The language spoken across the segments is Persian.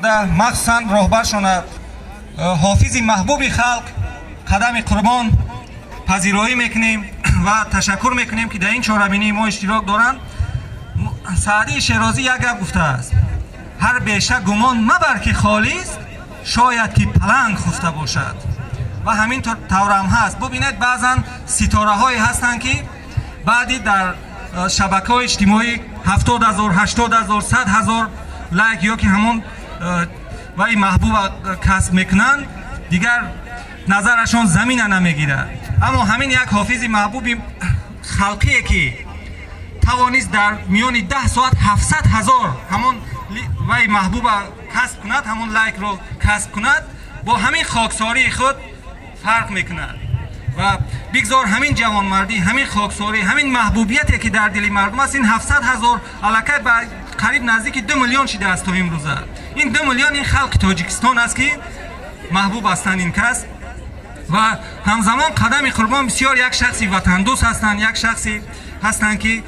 زاده مخصوصا راهبرشان حافظ محبوب خلق قدم قربان پذیرایی میکنیم و تشکر میکنیم که در این چهاربینی ما اشتراک دارند. سعدی شیرازی یک گپ گفته است: هر بیشه گمان مبر که خالی است، شاید که پلنگ خفته باشد. و همین طور هم هست. ببینید بعضا ستاره هایی هستند که بعدی در شبکه های اجتماعی 70,000 80,000 100,000 لایک یا که همون و این محبوب کسب میکنند، دیگر نظرشان زمین نمیگیرد. اما همین یک حافظ محبوب خلقی که توانست در میان 10 ساعت 700,000 همون وی محبوب کسب کند، همون لایک رو کسب کند، با همین خاکساری خود فرق میکند. و بگذار همین جوانمردی، همین خاکساری، همین محبوبیتی که در دل مردم است، این 700,000 علاقه به قریب نزدیک 2 میلیون شده است تا امروزه. این 2 میلیون این خلق تاجیکستان است که محبوب هستند این کس. و همزمان قدم قربان بسیار یک شخصی وطن دوست هستند، یک شخصی هستند که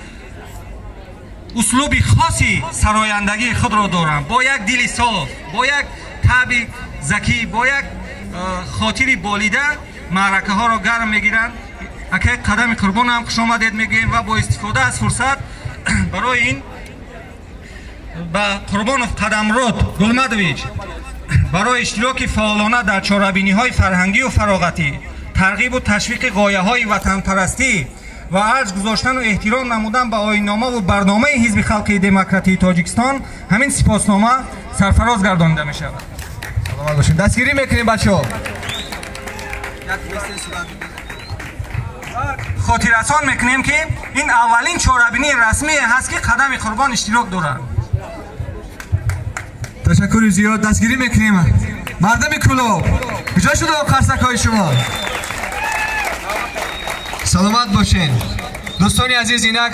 اسلوب خاصی سرایندگی خود را دارند، با یک دل صاف، با یک طبع ذکی، با یک خاطری بالیده معرکه ها را گرم میگیرند. اگه قدم قربان هم خوش آمدید میگیم و با استفاده از فرصت برای این با قربانوف قدمرود گلمدویچ برای اشتراک فعالانه در چهاربینی های فرهنگی و فراغتی، ترغیب و تشویق غایه های وطن پرستی و ارج گذاشتن و احترام نمودن به آیین‌نامه و برنامه حزب خلق دموکراتی تاجیکستان همین سپاسنامه سرفراز گردانیده می شود. سلامت باشین. دستگیری میکنیم بچه‌ها. خاطررسان میکنیم که این اولین چهاربینی رسمی هست که قدم قربان اشتراک دارند. تشکر زیاد. دستگیری میکنیم. مردم کلوب کجا شده قرصک های شما؟ سلامت باشین دوستانی عزیز. اینک